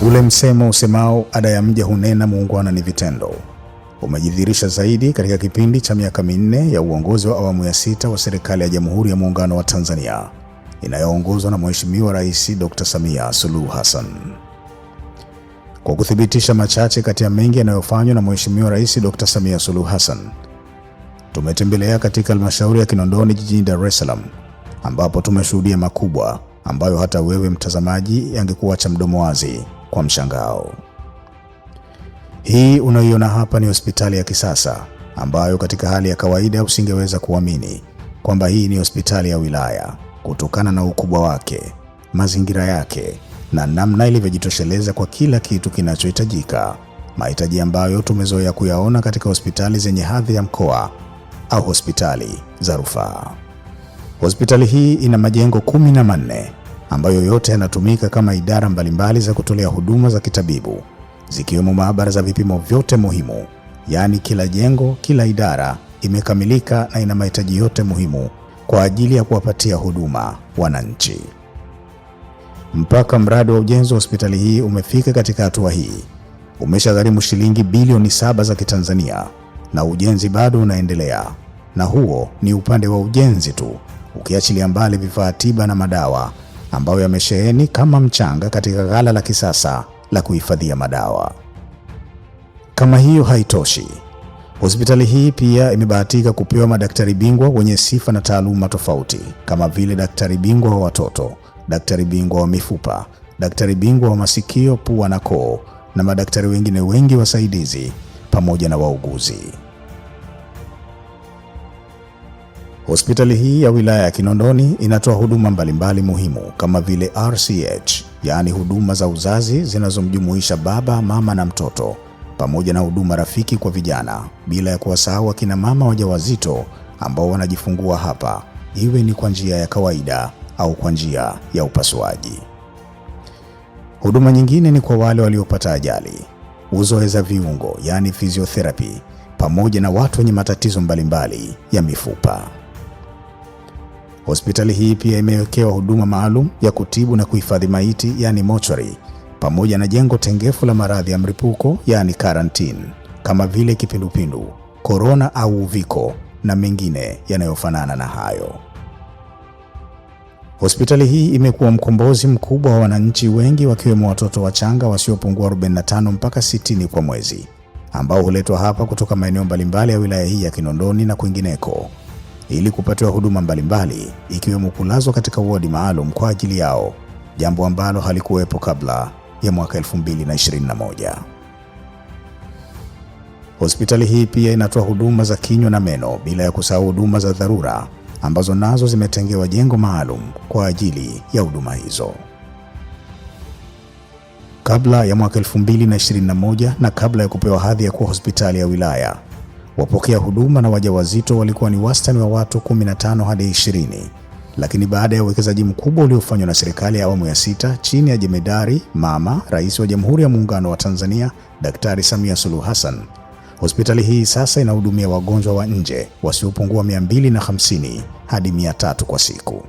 Ule msemo usemao ada ya mja hunena muungwana ni vitendo umejidhihirisha zaidi katika kipindi cha miaka minne ya uongozi wa awamu ya 6 wa serikali ya Jamhuri ya Muungano wa Tanzania inayoongozwa na Mheshimiwa Rais Dr. Samia Suluhu Hassan. Kwa kuthibitisha machache kati ya mengi yanayofanywa na Mheshimiwa Rais Dr. Samia Suluhu Hassan, tumetembelea katika halmashauri ya Kinondoni jijini Dar es Salaam, ambapo tumeshuhudia makubwa ambayo hata wewe mtazamaji yangekuacha mdomo wazi kwa mshangao. Hii unayoiona hapa ni hospitali ya kisasa ambayo katika hali ya kawaida usingeweza kuamini kwamba hii ni hospitali ya wilaya kutokana na ukubwa wake, mazingira yake na namna ilivyojitosheleza kwa kila kitu kinachohitajika, mahitaji ambayo tumezoea kuyaona katika hospitali zenye hadhi ya mkoa au hospitali za rufaa. Hospitali hii ina majengo 14 ambayo yote yanatumika kama idara mbalimbali za kutolea huduma za kitabibu, zikiwemo maabara za vipimo vyote muhimu. Yaani kila jengo, kila idara imekamilika na ina mahitaji yote muhimu kwa ajili ya kuwapatia huduma wananchi. Mpaka mradi wa ujenzi wa hospitali hii umefika katika hatua hii, umeshagharimu shilingi bilioni 7 za Kitanzania na ujenzi bado unaendelea, na huo ni upande wa ujenzi tu, ukiachilia mbali vifaa tiba na madawa ambayo yamesheheni kama mchanga katika ghala la kisasa la kuhifadhia madawa. Kama hiyo haitoshi, hospitali hii pia imebahatika kupewa madaktari bingwa wenye sifa na taaluma tofauti kama vile daktari bingwa wa watoto, daktari bingwa wa mifupa, daktari bingwa wa masikio, pua na koo na madaktari wengine wengi wasaidizi pamoja na wauguzi. Hospitali hii ya wilaya ya Kinondoni inatoa huduma mbalimbali muhimu kama vile RCH, yaani huduma za uzazi zinazomjumuisha baba, mama na mtoto, pamoja na huduma rafiki kwa vijana, bila ya kuwasahau akina mama wajawazito ambao wanajifungua hapa, iwe ni kwa njia ya kawaida au kwa njia ya upasuaji. Huduma nyingine ni kwa wale waliopata ajali, uzoeza viungo, yaani physiotherapy, pamoja na watu wenye matatizo mbalimbali ya mifupa. Hospitali hii pia imewekewa huduma maalum ya kutibu na kuhifadhi maiti, yaani mortuary, pamoja na jengo tengefu la maradhi ya mlipuko, yaani quarantine, kama vile kipindupindu, korona au uviko na mengine yanayofanana na hayo. Hospitali hii imekuwa mkombozi mkubwa wa wananchi wengi, wakiwemo watoto wachanga wasiopungua 45 mpaka 60 kwa mwezi, ambao huletwa hapa kutoka maeneo mbalimbali ya wilaya hii ya Kinondoni na kwingineko ili kupatiwa huduma mbalimbali, ikiwemo kulazwa katika wodi maalum kwa ajili yao, jambo ambalo halikuwepo kabla ya mwaka 2021. Hospitali hii pia inatoa huduma za kinywa na meno, bila ya kusahau huduma za dharura ambazo nazo zimetengewa jengo maalum kwa ajili ya huduma hizo. Kabla ya mwaka 2021 na kabla ya kupewa hadhi ya kuwa hospitali ya wilaya, wapokea huduma na wajawazito walikuwa ni wastani wa watu 15 hadi 20, lakini baada ya uwekezaji mkubwa uliofanywa na serikali ya awamu ya 6 chini ya Jemedari Mama Rais wa Jamhuri ya Muungano wa Tanzania Daktari Samia Suluhu Hassan, hospitali hii sasa inahudumia wagonjwa wa nje wasiopungua 250 hadi 300 kwa siku.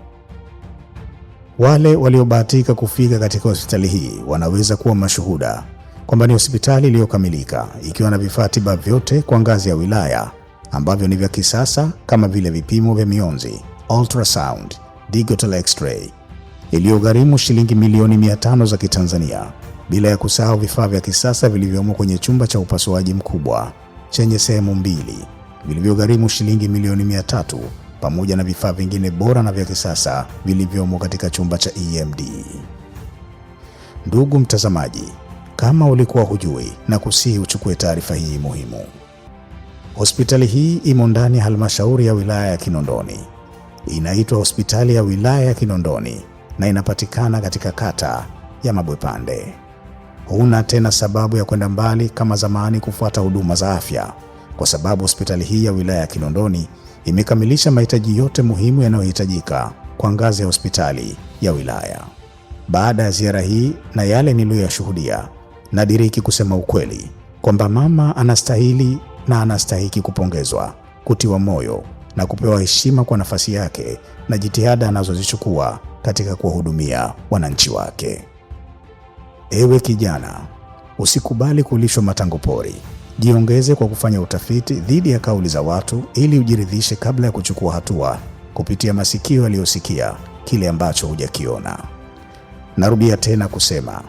Wale waliobahatika kufika katika hospitali hii wanaweza kuwa mashuhuda kwamba ni hospitali iliyokamilika, ikiwa na vifaa tiba vyote kwa ngazi ya wilaya ambavyo ni vya kisasa kama vile vipimo vya mionzi, ultrasound, digital x-ray, iliyogharimu shilingi milioni 500 za Kitanzania, bila ya kusahau vifaa vya kisasa vilivyomo kwenye chumba cha upasuaji mkubwa chenye sehemu 2 vilivyogharimu shilingi milioni 300, pamoja na vifaa vingine bora na vya kisasa vilivyomo katika chumba cha EMD. Ndugu mtazamaji, kama ulikuwa hujui, na kusihi uchukue taarifa hii muhimu. Hospitali hii imo ndani ya halmashauri ya wilaya ya Kinondoni. Inaitwa hospitali ya wilaya ya Kinondoni na inapatikana katika kata ya Mabwepande. Huna tena sababu ya kwenda mbali kama zamani kufuata huduma za afya, kwa sababu hospitali hii ya wilaya ya Kinondoni imekamilisha mahitaji yote muhimu yanayohitajika kwa ngazi ya hospitali ya wilaya. Baada ya ziara hii na yale niliyoyashuhudia, nadiriki kusema ukweli kwamba mama anastahili na anastahiki kupongezwa, kutiwa moyo na kupewa heshima kwa nafasi yake na jitihada anazozichukua katika kuwahudumia wananchi wake. Ewe kijana, usikubali kulishwa matango pori. Jiongeze kwa kufanya utafiti dhidi ya kauli za watu ili ujiridhishe kabla ya kuchukua hatua kupitia masikio yaliyosikia kile ambacho hujakiona. Narudia tena kusema,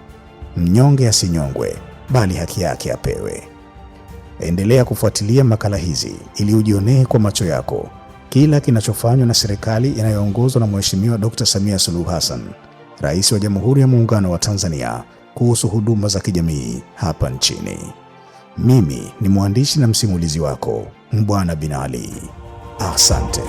mnyonge asinyongwe, bali haki yake apewe. Endelea kufuatilia makala hizi ili ujionee kwa macho yako kila kinachofanywa na serikali inayoongozwa na Mheshimiwa Dr. Samia Suluhu Hassan, Rais wa Jamhuri ya Muungano wa Tanzania, kuhusu huduma za kijamii hapa nchini. Mimi ni mwandishi na msimulizi wako, Mbwana bin Ali. Asante.